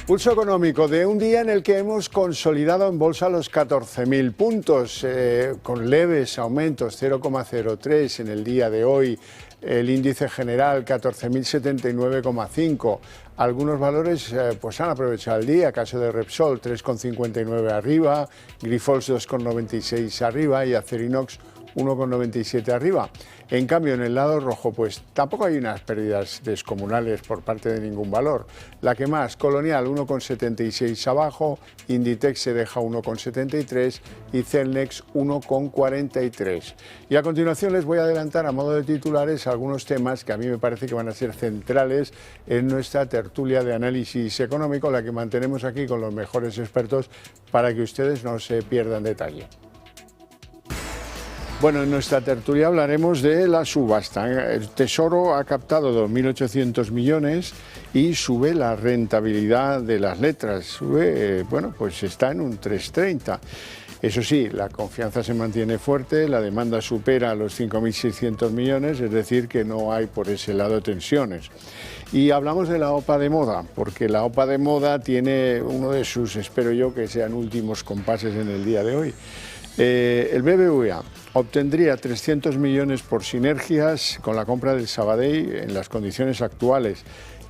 Pulso económico de un día en el que hemos consolidado en bolsa los 14.000 puntos, con leves aumentos, 0,03 en el día de hoy. El índice general 14.079,5. Algunos valores pues han aprovechado el día, caso de Repsol 3,59 arriba, Grifols 2,96 arriba y Acerinox 1,97 arriba. En cambio, en el lado rojo, pues tampoco hay unas pérdidas descomunales por parte de ningún valor. La que más, Colonial 1,76 abajo, Inditex se deja 1,73 y Celnex 1,43. Y a continuación les voy a adelantar a modo de titulares algunos temas que a mí me parece que van a ser centrales en nuestra tertulia de análisis económico, la que mantenemos aquí con los mejores expertos para que ustedes no se pierdan detalle. Bueno, en nuestra tertulia hablaremos de la subasta. El Tesoro ha captado 2.800 millones y sube la rentabilidad de las letras. Sube, bueno, pues está en un 3,30. Eso sí, la confianza se mantiene fuerte, la demanda supera los 5.600 millones, es decir, que no hay por ese lado tensiones. Y hablamos de la OPA de moda, porque la OPA de moda tiene uno de sus, espero yo, que sean últimos compases en el día de hoy. El BBVA obtendría 300 millones por sinergias con la compra del Sabadell en las condiciones actuales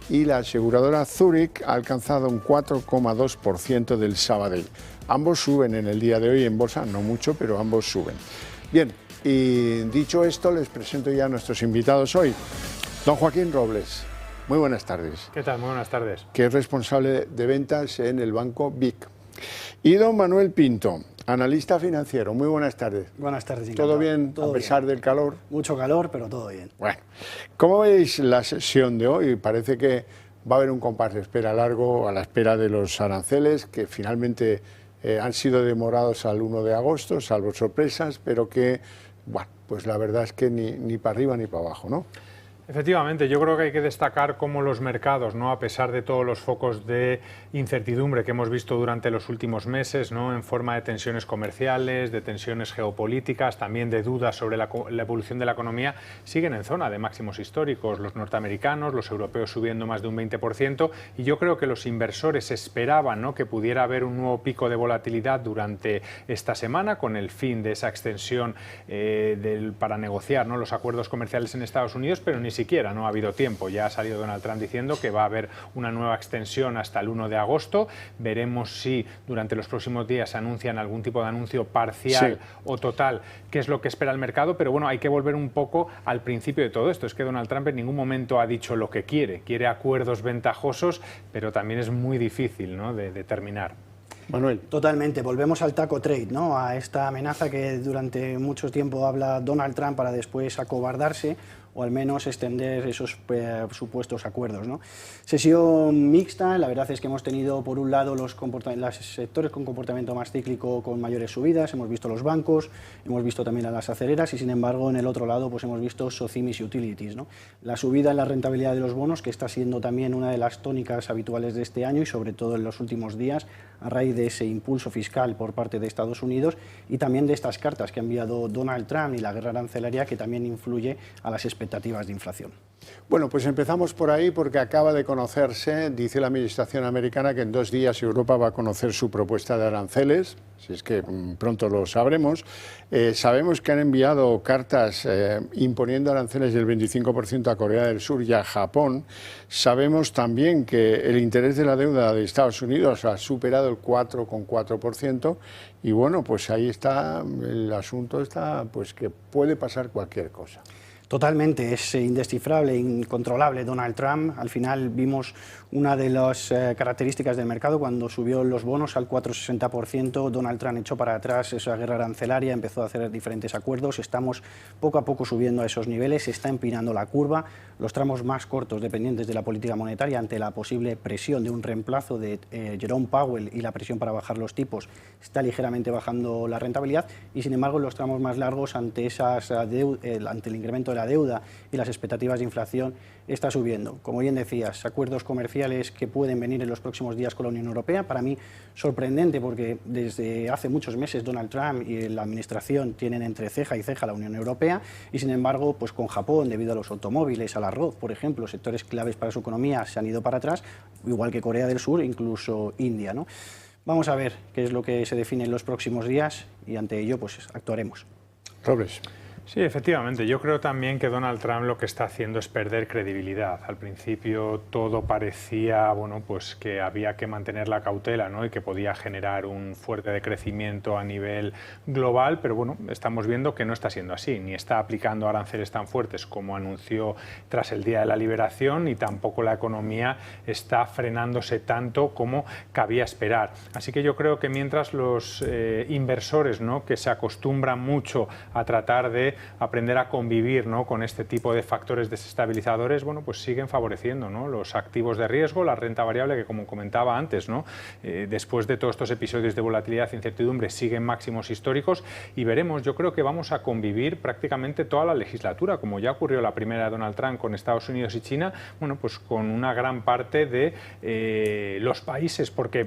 y la aseguradora Zurich ha alcanzado un 4,2% del Sabadell. Ambos suben en el día de hoy en bolsa, no mucho, pero ambos suben. Bien, y dicho esto, les presento ya a nuestros invitados hoy. Don Joaquín Robles, muy buenas tardes. ¿Qué tal? Muy buenas tardes. Que es responsable de ventas en el banco BIC. Y don Manuel Pinto, analista financiero. Muy buenas tardes. Buenas tardes. Encantado. ¿Todo bien todo a pesar bien. del calor? Mucho calor, pero todo bien. Bueno, ¿cómo veis la sesión de hoy? Parece que va a haber un compás de espera largo a la espera de los aranceles que finalmente han sido demorados al 1 de agosto, salvo sorpresas, pero que, bueno, pues la verdad es que ni para arriba ni para abajo, ¿no? Efectivamente, yo creo que hay que destacar cómo los mercados, ¿no?, a pesar de todos los focos de incertidumbre que hemos visto durante los últimos meses, ¿no?, en forma de tensiones comerciales, de tensiones geopolíticas, también de dudas sobre la evolución de la economía, siguen en zona de máximos históricos. Los norteamericanos, los europeos subiendo más de un 20%, y yo creo que los inversores esperaban, ¿no?, que pudiera haber un nuevo pico de volatilidad durante esta semana con el fin de esa extensión para negociar, ¿no?, los acuerdos comerciales en Estados Unidos, pero ni siquiera no ha habido tiempo. Ya ha salido Donald Trump diciendo que va a haber una nueva extensión hasta el 1 de agosto. Veremos si durante los próximos días anuncian algún tipo de anuncio parcial o total, qué es lo que espera el mercado, pero bueno, hay que volver un poco al principio de todo esto. Es que Donald Trump en ningún momento ha dicho lo que quiere acuerdos ventajosos, pero también es muy difícil, ¿no?, de determinar. Manuel. Totalmente, volvemos al taco trade, ¿no?, a esta amenaza que durante mucho tiempo habla Donald Trump para después acobardarse o al menos extender esos supuestos acuerdos, ¿no? Sesión mixta, la verdad es que hemos tenido por un lado los sectores con comportamiento más cíclico con mayores subidas, hemos visto los bancos, hemos visto también a las acereras y sin embargo en el otro lado pues hemos visto Socimis y Utilities, ¿no? La subida en la rentabilidad de los bonos, que está siendo también una de las tónicas habituales de este año y sobre todo en los últimos días a raíz de ese impulso fiscal por parte de Estados Unidos y también de estas cartas que ha enviado Donald Trump y la guerra arancelaria que también influye a las expectativas de inflación. Bueno, pues empezamos por ahí porque acaba de conocerse, dice la administración americana, que en 2 días Europa va a conocer su propuesta de aranceles, si es que pronto lo sabremos. Sabemos que han enviado cartas imponiendo aranceles del 25% a Corea del Sur y a Japón. Sabemos también que el interés de la deuda de Estados Unidos ha superado el 4,4% y bueno, pues ahí está, el asunto está, pues que puede pasar cualquier cosa. Totalmente, es indescifrable, incontrolable Donald Trump. Al final vimos una de las características del mercado cuando subió los bonos al 4,60%, Donald Trump echó para atrás esa guerra arancelaria, empezó a hacer diferentes acuerdos, estamos poco a poco subiendo a esos niveles, se está empinando la curva, los tramos más cortos dependientes de la política monetaria ante la posible presión de un reemplazo de Jerome Powell y la presión para bajar los tipos, está ligeramente bajando la rentabilidad y sin embargo los tramos más largos ante el incremento de la la deuda y las expectativas de inflación está subiendo. Como bien decías, acuerdos comerciales que pueden venir en los próximos días con la Unión Europea. Para mí, sorprendente, porque desde hace muchos meses Donald Trump y la administración tienen entre ceja y ceja la Unión Europea, y sin embargo, pues con Japón, debido a los automóviles, al arroz, por ejemplo, sectores claves para su economía, se han ido para atrás, igual que Corea del Sur, incluso India, ¿no? Vamos a ver qué es lo que se define en los próximos días y ante ello pues actuaremos. Robles. Sí, efectivamente. Yo creo también que Donald Trump lo que está haciendo es perder credibilidad. Al principio todo parecía, bueno, pues que había que mantener la cautela, ¿no? Y que podía generar un fuerte decrecimiento a nivel global, pero bueno, estamos viendo que no está siendo así. Ni está aplicando aranceles tan fuertes como anunció tras el Día de la Liberación, ni tampoco la economía está frenándose tanto como cabía esperar. Así que yo creo que mientras los inversores, ¿no?, que se acostumbran mucho a tratar de aprender a convivir, ¿no?, con este tipo de factores desestabilizadores, bueno, pues siguen favoreciendo, ¿no?, los activos de riesgo, la renta variable, que como comentaba antes, ¿no?, después de todos estos episodios de volatilidad e incertidumbre siguen máximos históricos, y veremos, yo creo que vamos a convivir prácticamente toda la legislatura, como ya ocurrió la primera de Donald Trump con Estados Unidos y China, bueno, pues con una gran parte de los países, porque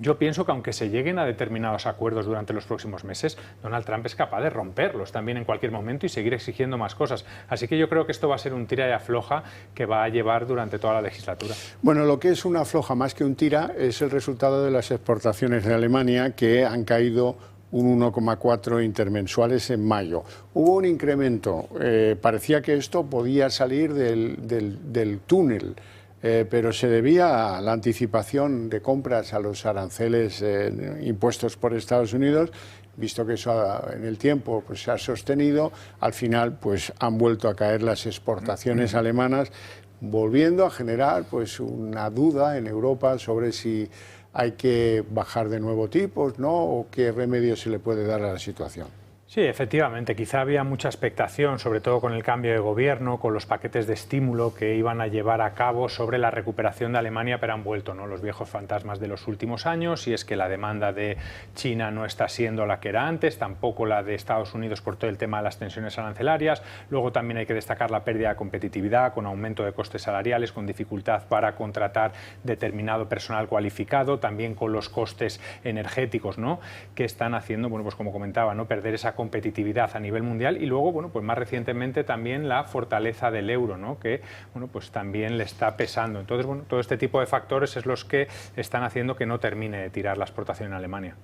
yo pienso que aunque se lleguen a determinados acuerdos durante los próximos meses, Donald Trump es capaz de romperlos también en cualquier momento y seguir exigiendo más cosas. Así que yo creo que esto va a ser un tira y afloja que va a llevar durante toda la legislatura. Bueno, lo que es una afloja más que un tira es el resultado de las exportaciones de Alemania, que han caído un 1,4 intermensuales en mayo. Hubo un incremento, parecía que esto podía salir del túnel, pero se debía a la anticipación de compras a los aranceles impuestos por Estados Unidos. Visto que eso en el tiempo pues, se ha sostenido, al final pues, han vuelto a caer las exportaciones alemanas, volviendo a generar pues, una duda en Europa sobre si hay que bajar de nuevo tipos, ¿no?, o qué remedio se le puede dar a la situación. Sí, efectivamente, quizá había mucha expectación, sobre todo con el cambio de gobierno, con los paquetes de estímulo que iban a llevar a cabo sobre la recuperación de Alemania, pero han vuelto, ¿no?, los viejos fantasmas de los últimos años, y es que la demanda de China no está siendo la que era antes, tampoco la de Estados Unidos por todo el tema de las tensiones arancelarias. Luego también hay que destacar la pérdida de competitividad, con aumento de costes salariales, con dificultad para contratar determinado personal cualificado, también con los costes energéticos, ¿no?, que están haciendo, bueno, pues como comentaba, ¿no?, perder esa competitividad a nivel mundial, y luego, bueno, pues más recientemente también la fortaleza del euro, ¿no?, que, bueno, pues también le está pesando. Entonces, bueno, todo este tipo de factores es los que están haciendo que no termine de tirar la exportación en Alemania.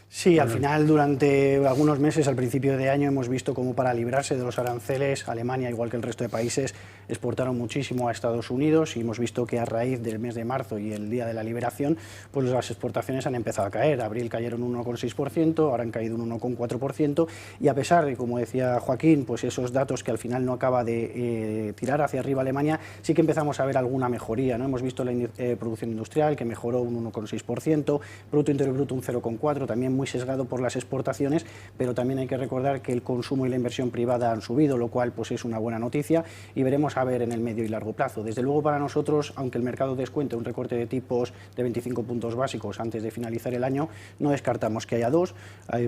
Sí, al final, durante algunos meses, al principio de año, hemos visto cómo para librarse de los aranceles, Alemania, igual que el resto de países, exportaron muchísimo a Estados Unidos, y hemos visto que a raíz del mes de marzo y el día de la liberación, pues las exportaciones han empezado a caer. Abril cayeron un 1,6%, ahora han caído un 1,4%, y a pesar de, como decía Joaquín, pues esos datos que al final no acaba de tirar hacia arriba Alemania, sí que empezamos a ver alguna mejoría, ¿no? Hemos visto la producción industrial, que mejoró un 1,6%, Producto Interior Bruto un 0,4%, también muy sesgado por las exportaciones, pero también hay que recordar que el consumo y la inversión privada han subido, lo cual pues es una buena noticia, y veremos a ver en el medio y largo plazo. Desde luego, para nosotros, aunque el mercado descuente un recorte de tipos de 25 puntos básicos antes de finalizar el año, no descartamos que haya dos.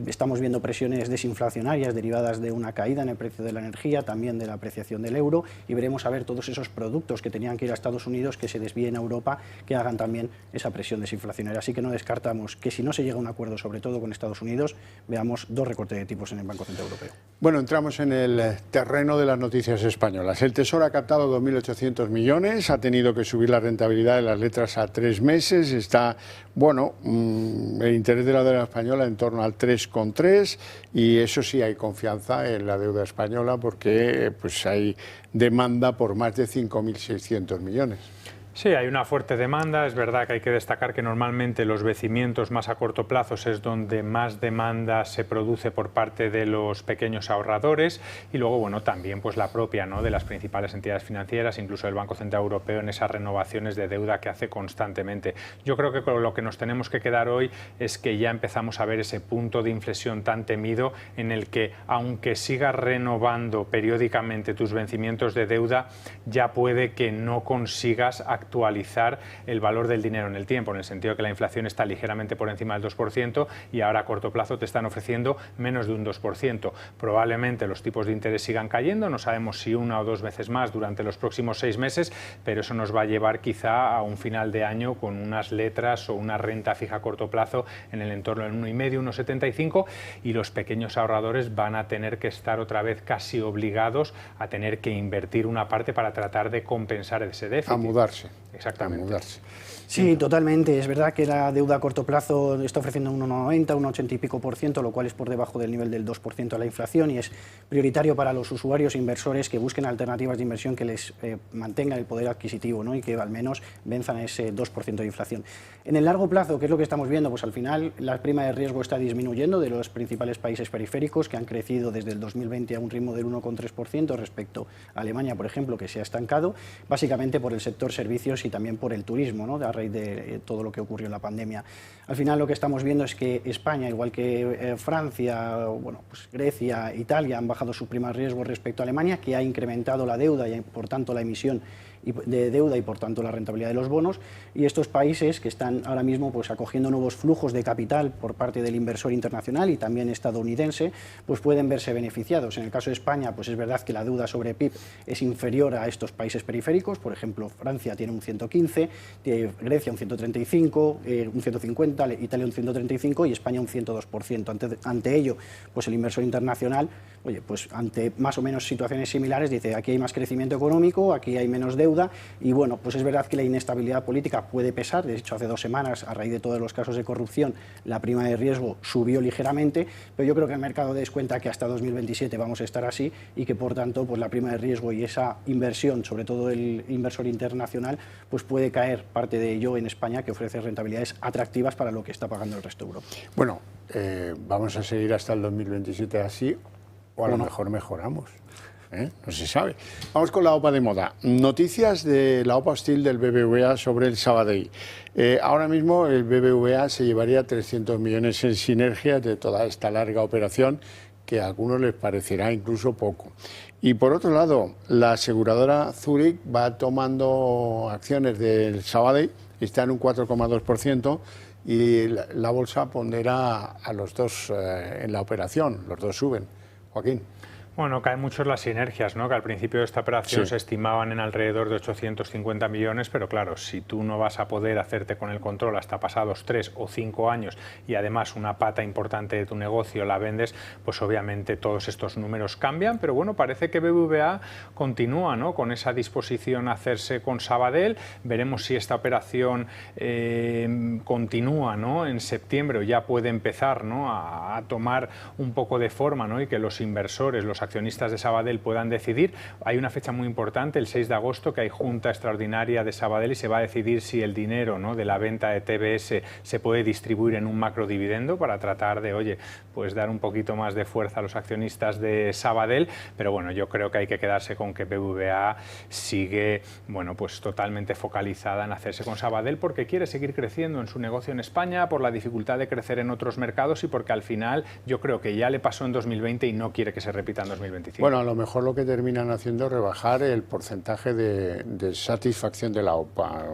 Estamos viendo presiones desinflacionarias derivadas de una caída en el precio de la energía, también de la apreciación del euro, y veremos a ver todos esos productos que tenían que ir a Estados Unidos, que se desvíen a Europa, que hagan también esa presión desinflacionaria. Así que no descartamos que, si no se llega a un acuerdo, sobre todo con Estados Unidos, veamos dos recortes de tipos en el Banco Central Europeo. Bueno, entramos en el terreno de las noticias españolas. El Tesoro ha captado 2.800 millones, ha tenido que subir la rentabilidad de las letras a 3 meses, está, bueno, el interés de la deuda española en torno al 3,3, y eso sí, hay confianza en la deuda española porque pues hay demanda por más de 5.600 millones. Sí, hay una fuerte demanda. Es verdad que hay que destacar que normalmente los vencimientos más a corto plazo es donde más demanda se produce por parte de los pequeños ahorradores, y luego, bueno, también pues la propia, ¿no?, de las principales entidades financieras, incluso el Banco Central Europeo, en esas renovaciones de deuda que hace constantemente. Yo creo que con lo que nos tenemos que quedar hoy es que ya empezamos a ver ese punto de inflexión tan temido, en el que, aunque sigas renovando periódicamente tus vencimientos de deuda, ya puede que no consigas actualizar el valor del dinero en el tiempo, en el sentido de que la inflación está ligeramente por encima del 2% y ahora a corto plazo te están ofreciendo menos de un 2%. Probablemente los tipos de interés sigan cayendo, no sabemos si una o dos veces más durante los próximos 6 meses, pero eso nos va a llevar quizá a un final de año con unas letras o una renta fija a corto plazo en el entorno del 1,5, 1,75, y los pequeños ahorradores van a tener que estar otra vez casi obligados a tener que invertir una parte para tratar de compensar ese déficit. A mudarse. Exactamente. A mudarse. Sí, totalmente. Es verdad que la deuda a corto plazo está ofreciendo un 1,90, un 80 y pico por ciento, lo cual es por debajo del nivel del 2% de la inflación, y es prioritario para los usuarios e inversores que busquen alternativas de inversión que les mantengan el poder adquisitivo, ¿no? Y que al menos venzan ese 2% de inflación. En el largo plazo, ¿qué es lo que estamos viendo? Pues al final la prima de riesgo está disminuyendo de los principales países periféricos, que han crecido desde el 2020 a un ritmo del 1,3% respecto a Alemania, por ejemplo, que se ha estancado, básicamente por el sector servicios y también por el turismo, ¿no? A raíz de todo lo que ocurrió en la pandemia. Al final lo que estamos viendo es que España, igual que Francia, bueno, pues Grecia, Italia, han bajado su prima de riesgo respecto a Alemania, que ha incrementado la deuda y por tanto la emisión de deuda y por tanto la rentabilidad de los bonos, y estos países que están ahora mismo pues acogiendo nuevos flujos de capital por parte del inversor internacional y también estadounidense, pues pueden verse beneficiados. En el caso de España, pues es verdad que la deuda sobre PIB es inferior a estos países periféricos, por ejemplo, Francia tiene un 115, Grecia un 135, un 150, Italia un 135 y España un 102%. Ante ello, pues el inversor internacional, oye, pues ante más o menos situaciones similares, dice aquí hay más crecimiento económico, aquí hay menos deuda, y bueno, pues es verdad que la inestabilidad política puede pesar. De hecho, hace 2 semanas, a raíz de todos los casos de corrupción, la prima de riesgo subió ligeramente, pero yo creo que el mercado des cuenta que hasta 2027 vamos a estar así y que por tanto pues la prima de riesgo y esa inversión, sobre todo el inversor internacional, pues puede caer parte de ello en España, que ofrece rentabilidades atractivas para lo que está pagando el resto de Europa. Bueno, vamos a seguir hasta el 2027 así, o a lo mejor mejoramos. No se sabe. Vamos con la OPA de moda. Noticias de la OPA hostil del BBVA sobre el Sabadell. Ahora mismo el BBVA se llevaría 300 millones en sinergias de toda esta larga operación, que a algunos les parecerá incluso poco. Y por otro lado, la aseguradora Zurich va tomando acciones del Sabadell, está en un 4,2%, y la bolsa pondera a los dos en la operación, los dos suben. Joaquín. Bueno, caen mucho las sinergias, ¿no? Que al principio de esta operación se estimaban en alrededor de 850 millones, pero claro, si tú no vas a poder hacerte con el control hasta pasados 3 o 5 años y además una pata importante de tu negocio la vendes, pues obviamente todos estos números cambian, pero bueno, parece que BBVA continúa, ¿no? Con esa disposición a hacerse con Sabadell. Veremos si esta operación continúa, ¿no? En septiembre, o ya puede empezar, ¿no? a tomar un poco de forma, ¿no? Y que los inversores, los accionistas de Sabadell puedan decidir. Hay una fecha muy importante, el 6 de agosto, que hay junta extraordinaria de Sabadell y se va a decidir si el dinero, ¿no? de la venta de TBS se puede distribuir en un macrodividendo para tratar de, oye, pues dar un poquito más de fuerza a los accionistas de Sabadell, pero bueno, yo creo que hay que quedarse con que BBVA sigue, bueno, pues totalmente focalizada en hacerse con Sabadell porque quiere seguir creciendo en su negocio en España, por la dificultad de crecer en otros mercados y porque al final yo creo que ya le pasó en 2020 y no quiere que se repita en 2025. Bueno, a lo mejor lo que terminan haciendo es rebajar el porcentaje de satisfacción de la OPA,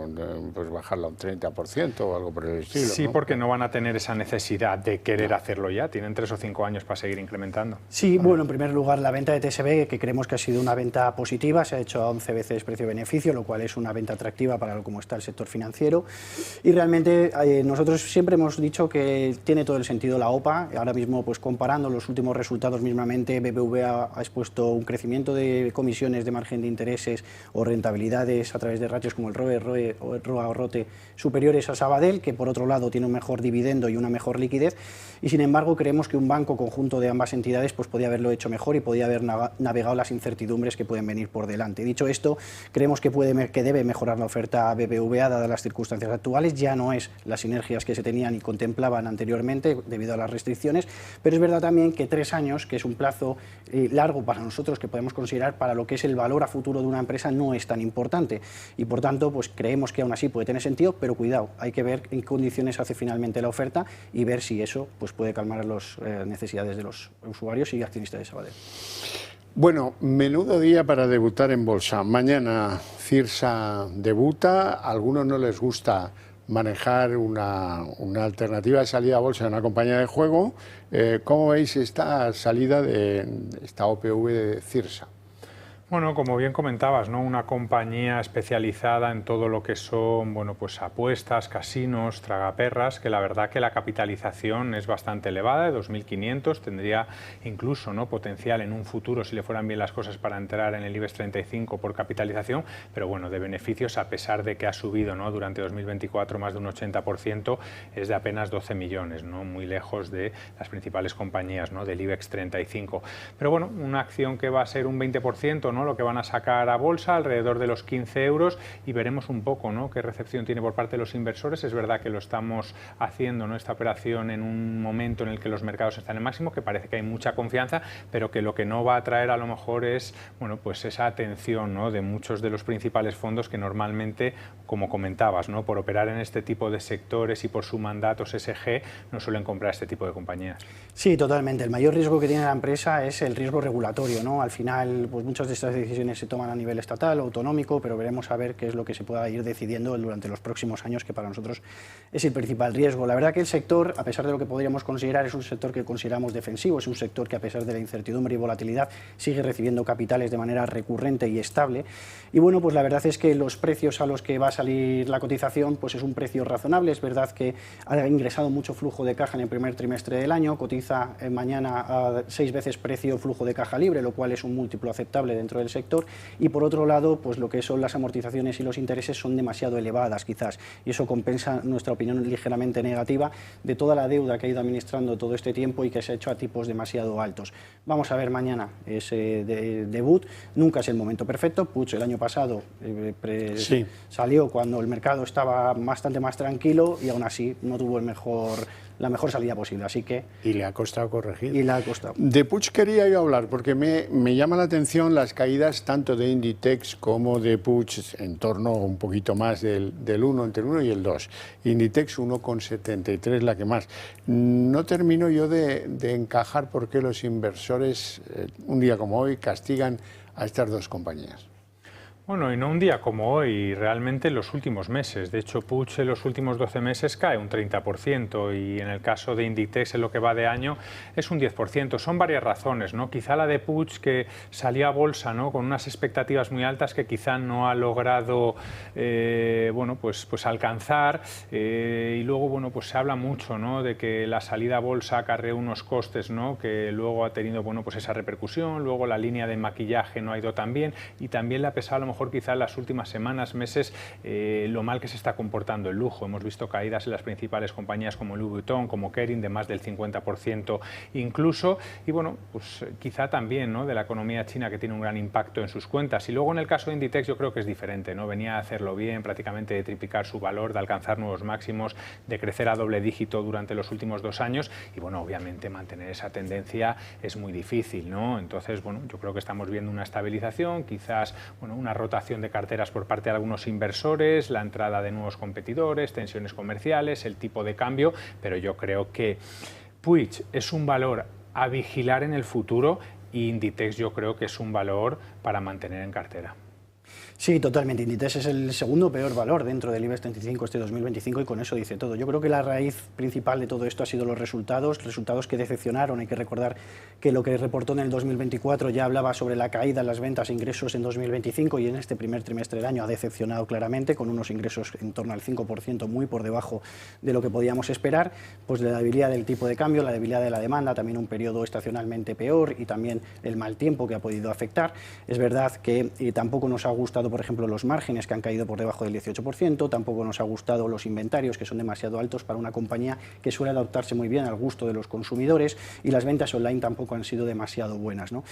pues bajarla un 30% o algo por el estilo. Sí, ¿no? porque no van a tener esa necesidad de querer hacerlo ya, tienen 3 o 5 años para seguir incrementando. Sí, bueno, en primer lugar la venta de TSB, que creemos que ha sido una venta positiva, se ha hecho a 11 veces precio-beneficio, lo cual es una venta atractiva para cómo está el sector financiero, y realmente nosotros siempre hemos dicho que tiene todo el sentido la OPA. Ahora mismo, pues comparando los últimos resultados mismamente, BBVA ha expuesto un crecimiento de comisiones de margen de intereses o rentabilidades a través de ratios como el ROE o el ROA o ROTE superiores a Sabadell, que por otro lado tiene un mejor dividendo y una mejor liquidez, y sin embargo creemos que un banco conjunto de ambas entidades pues podía haberlo hecho mejor y podía haber navegado las incertidumbres que pueden venir por delante. Dicho esto, creemos que debe mejorar la oferta BBVA dadas las circunstancias actuales. Ya no es las sinergias que se tenían y contemplaban anteriormente debido a las restricciones, pero es verdad también que 3 años, que es un plazo largo para nosotros, que podemos considerar para lo que es el valor a futuro de una empresa, no es tan importante, y por tanto pues creemos que aún así puede tener sentido, pero cuidado, hay que ver en qué condiciones hace finalmente la oferta y ver si eso pues puede calmar las necesidades de los usuarios y accionistas de Sabadell. Bueno, menudo día para debutar en bolsa. Mañana Cirsa debuta, a algunos no les gusta manejar una alternativa de salida a bolsa de una compañía de juego. ¿Cómo veis esta salida de esta OPV de Cirsa? Bueno, como bien comentabas, ¿no? Una compañía especializada en todo lo que son, bueno, pues apuestas, casinos, tragaperras, que la verdad que la capitalización es bastante elevada, de 2.500, tendría incluso, ¿no?, potencial en un futuro, si le fueran bien las cosas, para entrar en el IBEX 35 por capitalización, pero bueno, de beneficios, a pesar de que ha subido, ¿no?, durante 2024 más de un 80%, es de apenas 12 millones, ¿no?, muy lejos de las principales compañías, ¿no?, del IBEX 35. Pero bueno, una acción que va a ser un 20%, ¿no?, lo que van a sacar a bolsa, alrededor de los 15 euros, y veremos un poco, ¿no?, qué recepción tiene por parte de los inversores. Es verdad que lo estamos haciendo, ¿no?, esta operación en un momento en el que los mercados están en máximo, que parece que hay mucha confianza, pero que lo que no va a traer a lo mejor es, bueno, pues esa atención, ¿no?, de muchos de los principales fondos que normalmente, como comentabas, ¿no?, por operar en este tipo de sectores y por su mandato SG, no suelen comprar este tipo de compañías. Sí, totalmente. El mayor riesgo que tiene la empresa es el riesgo regulatorio, ¿no? Al final, pues muchas de estas decisiones se toman a nivel estatal o autonómico, pero veremos a ver qué es lo que se pueda ir decidiendo durante los próximos años, que para nosotros es el principal riesgo. La verdad que el sector, a pesar de lo que podríamos considerar, es un sector que consideramos defensivo, es un sector que, a pesar de la incertidumbre y volatilidad, sigue recibiendo capitales de manera recurrente y estable. Y bueno, pues la verdad es que los precios a los que va a salir la cotización, pues es un precio razonable. Es verdad que ha ingresado mucho flujo de caja en el primer trimestre del año, cotiza mañana a 6 veces precio flujo de caja libre, lo cual es un múltiplo aceptable dentro del sector, y por otro lado, pues lo que son las amortizaciones y los intereses son demasiado elevadas quizás, y eso compensa nuestra opinión ligeramente negativa de toda la deuda que ha ido administrando todo este tiempo y que se ha hecho a tipos demasiado altos. Vamos a ver mañana ese debut. Nunca es el momento perfecto. Puig el año pasado salió cuando el mercado estaba bastante más tranquilo y aún así no tuvo la mejor salida posible, así que... Y le ha costado corregir. Y le ha costado. De Puig quería yo hablar, porque me llama la atención las caídas tanto de Inditex como de Puig, en torno un poquito más del 1, entre el 1 y el 2. Inditex 1,73, la que más. No termino yo de encajar por qué los inversores, un día como hoy, castigan a estas dos compañías. Bueno, y no un día como hoy, realmente en los últimos meses. De hecho, Puig en los últimos 12 meses cae un 30% y en el caso de Inditex en lo que va de año es un 10%. Son varias razones, ¿no? Quizá la de Puig, que salía a bolsa, ¿no?, con unas expectativas muy altas que quizá no ha logrado bueno, pues alcanzar, y luego, bueno, pues se habla mucho, ¿no?, de que la salida a bolsa acarreó unos costes, ¿no?, que luego ha tenido, bueno, pues esa repercusión. Luego la línea de maquillaje no ha ido tan bien y también le ha pesado a lo mejor quizá en las últimas semanas, meses, lo mal que se está comportando el lujo. Hemos visto caídas en las principales compañías como Louis Vuitton, como Kering, de más del 50% incluso, y bueno, pues quizá también, ¿no?, de la economía china, que tiene un gran impacto en sus cuentas. Y luego en el caso de Inditex yo creo que es diferente, ¿no? Venía a hacerlo bien, prácticamente de triplicar su valor, de alcanzar nuevos máximos, de crecer a doble dígito durante los últimos 2 años, y bueno, obviamente mantener esa tendencia es muy difícil, ¿no? Entonces, bueno, yo creo que estamos viendo una estabilización, quizás, bueno, una rotación de carteras por parte de algunos inversores, la entrada de nuevos competidores, tensiones comerciales, el tipo de cambio, pero yo creo que Puig es un valor a vigilar en el futuro y Inditex yo creo que es un valor para mantener en cartera. Sí, totalmente. Inditex es el segundo peor valor dentro del IBEX 35 este 2025 y con eso dice todo. Yo creo que la raíz principal de todo esto ha sido los resultados que decepcionaron. Hay que recordar que lo que reportó en el 2024 ya hablaba sobre la caída en las ventas e ingresos en 2025 y en este primer trimestre del año ha decepcionado claramente, con unos ingresos en torno al 5%, muy por debajo de lo que podíamos esperar. Pues la debilidad del tipo de cambio, la debilidad de la demanda, también un periodo estacionalmente peor y también el mal tiempo que ha podido afectar. Es verdad que tampoco nos ha gustado, por ejemplo, los márgenes, que han caído por debajo del 18%, tampoco nos ha gustado los inventarios, que son demasiado altos para una compañía que suele adaptarse muy bien al gusto de los consumidores, y las ventas online tampoco han sido demasiado buenas, ¿no?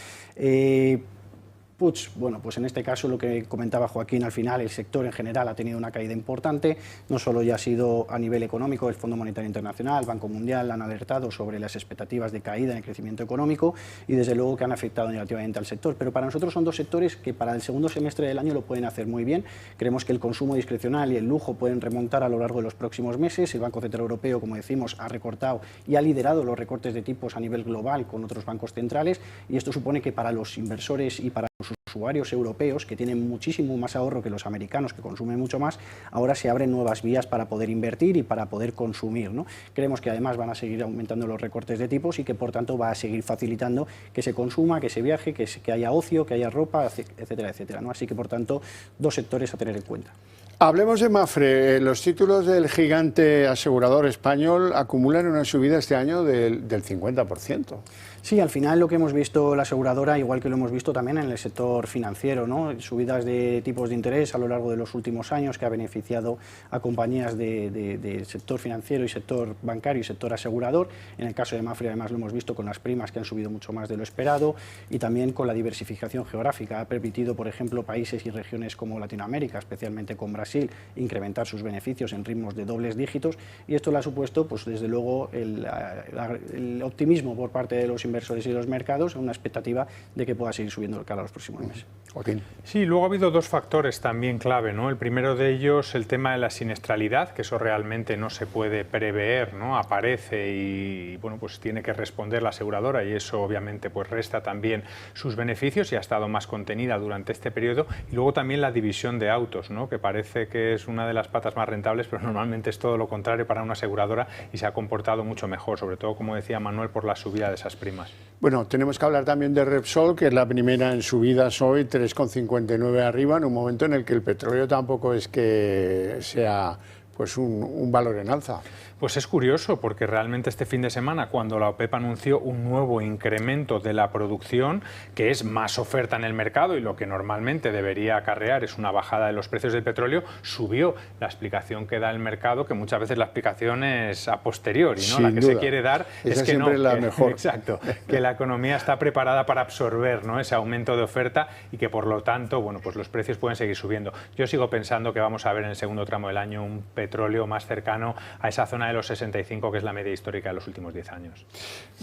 puts, bueno, pues en este caso lo que comentaba Joaquín, al final el sector en general ha tenido una caída importante, no solo ya ha sido a nivel económico, el Fondo Monetario Internacional, el Banco Mundial han alertado sobre las expectativas de caída en el crecimiento económico y desde luego que han afectado negativamente al sector, pero para nosotros son dos sectores que para el segundo semestre del año lo pueden hacer muy bien. Creemos que el consumo discrecional y el lujo pueden remontar a lo largo de los próximos meses. El Banco Central Europeo, como decimos, ha recortado y ha liderado los recortes de tipos a nivel global con otros bancos centrales y esto supone que para los inversores y para los usuarios europeos, que tienen muchísimo más ahorro que los americanos, que consumen mucho más, ahora se abren nuevas vías para poder invertir y para poder consumir, ¿no? Creemos que además van a seguir aumentando los recortes de tipos y que por tanto va a seguir facilitando que se consuma, que se viaje, que haya ocio, que haya ropa, etcétera, etcétera, ¿no? Así que por tanto, dos sectores a tener en cuenta. Hablemos de Mapfre. Los títulos del gigante asegurador español acumulan una subida este año del 50%. Sí, al final lo que hemos visto la aseguradora, igual que lo hemos visto también en el sector financiero, ¿no? Subidas de tipos de interés a lo largo de los últimos años que ha beneficiado a compañías del sector financiero y sector bancario y sector asegurador. En el caso de Mapfre además lo hemos visto con las primas que han subido mucho más de lo esperado y también con la diversificación geográfica. Ha permitido, por ejemplo, países y regiones como Latinoamérica, especialmente con Brasil, incrementar sus beneficios en ritmos de dobles dígitos y esto le ha supuesto, pues desde luego, el optimismo por parte de los inversores y los mercados, una expectativa de que pueda seguir subiendo el cara a los próximos meses. Joaquín. Sí, luego ha habido dos factores también clave, ¿no? El primero de ellos, el tema de la siniestralidad, que eso realmente no se puede prever, ¿no? Aparece y bueno, pues tiene que responder la aseguradora y eso obviamente pues resta también sus beneficios y ha estado más contenida durante este periodo. Y luego también la división de autos, ¿no? Que parece que es una de las patas más rentables, pero normalmente es todo lo contrario para una aseguradora y se ha comportado mucho mejor, sobre todo, como decía Manuel, por la subida de esas primas. Bueno, tenemos que hablar también de Repsol, que es la primera en subidas hoy, 3,59 arriba, en un momento en el que el petróleo tampoco es que sea pues un valor en alza. Pues es curioso porque realmente este fin de semana, cuando la OPEP anunció un nuevo incremento de la producción, que es más oferta en el mercado y lo que normalmente debería acarrear es una bajada de los precios del petróleo, subió. La explicación que da el mercado, que muchas veces la explicación es a posteriori, ¿no? La que se quiere dar es que no, la mejor. Exacto, que la economía está preparada para absorber, ¿no? Ese aumento de oferta y que por lo tanto, bueno, pues los precios pueden seguir subiendo. Yo sigo pensando que vamos a ver en el segundo tramo del año un petróleo más cercano a esa zona de los 65, que es la media histórica de los últimos 10 años.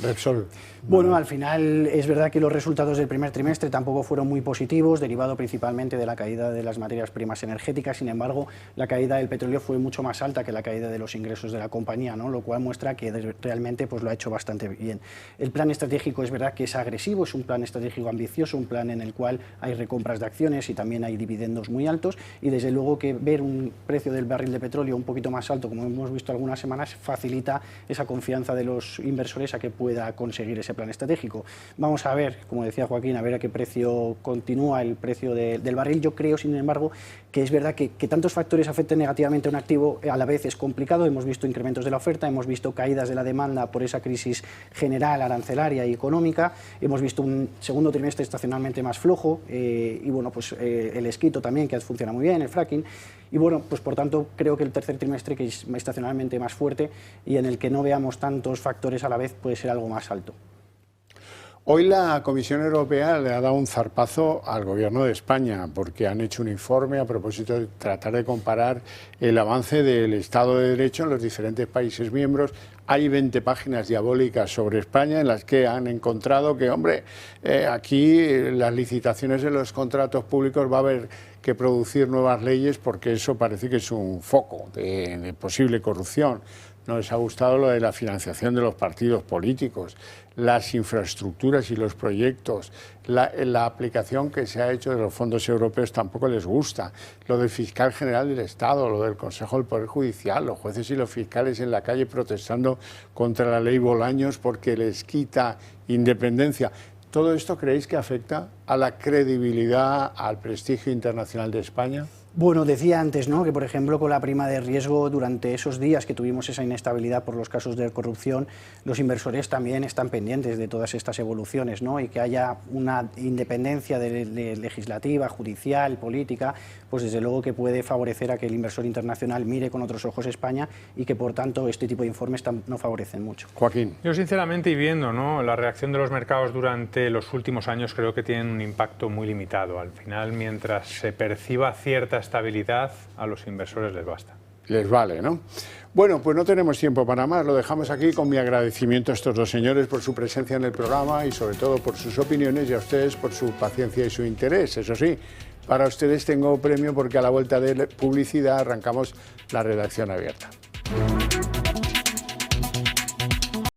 Repsol. Bueno, al final es verdad que los resultados del primer trimestre tampoco fueron muy positivos, derivado principalmente de la caída de las materias primas energéticas. Sin embargo, la caída del petróleo fue mucho más alta que la caída de los ingresos de la compañía, ¿no? Lo cual muestra que realmente pues, lo ha hecho bastante bien. El plan estratégico es verdad que es agresivo, es un plan estratégico ambicioso, un plan en el cual hay recompras de acciones y también hay dividendos muy altos y desde luego que ver un precio del barril de petróleo un poquito más alto, como hemos visto algunas semanas, facilita esa confianza de los inversores a que pueda conseguir ese plan estratégico. Vamos a ver, como decía Joaquín, a ver a qué precio continúa el precio del barril. Yo creo, sin embargo, que es verdad que tantos factores afecten negativamente a un activo a la vez es complicado. Hemos visto incrementos de la oferta, hemos visto caídas de la demanda por esa crisis general, arancelaria y económica, hemos visto un segundo trimestre estacionalmente más flojo y bueno, pues el esquito también, que funciona muy bien, el fracking. Y bueno, pues por tanto creo que el tercer trimestre, que es estacionalmente más fuerte y en el que no veamos tantos factores a la vez, puede ser algo más alto. Hoy la Comisión Europea le ha dado un zarpazo al Gobierno de España porque han hecho un informe a propósito de tratar de comparar el avance del Estado de Derecho en los diferentes países miembros. Hay 20 páginas diabólicas sobre España en las que han encontrado que, hombre, aquí las licitaciones de los contratos públicos va a haber que producir nuevas leyes porque eso parece que es un foco de posible corrupción. No les ha gustado lo de la financiación de los partidos políticos, las infraestructuras y los proyectos, la aplicación que se ha hecho de los fondos europeos tampoco les gusta, lo del fiscal general del Estado, lo del Consejo del Poder Judicial, los jueces y los fiscales en la calle protestando contra la ley Bolaños porque les quita independencia. ¿Todo esto creéis que afecta a la credibilidad, al prestigio internacional de España? Bueno, decía antes, ¿no?, que por ejemplo con la prima de riesgo, durante esos días que tuvimos esa inestabilidad por los casos de corrupción, los inversores también están pendientes de todas estas evoluciones, ¿no?, y que haya una independencia legislativa, judicial, política, pues desde luego que puede favorecer a que el inversor internacional mire con otros ojos España y que por tanto este tipo de informes no favorecen mucho. Joaquín. Yo sinceramente, y viendo, ¿no?, la reacción de los mercados durante los últimos años, creo que tienen un impacto muy limitado. Al final, mientras se perciba cierta estabilidad, a los inversores les basta. Les vale, ¿no? Bueno, pues no tenemos tiempo para más, lo dejamos aquí con mi agradecimiento a estos dos señores por su presencia en el programa y sobre todo por sus opiniones y a ustedes por su paciencia y su interés. Eso sí, para ustedes tengo premio porque a la vuelta de publicidad arrancamos la redacción abierta.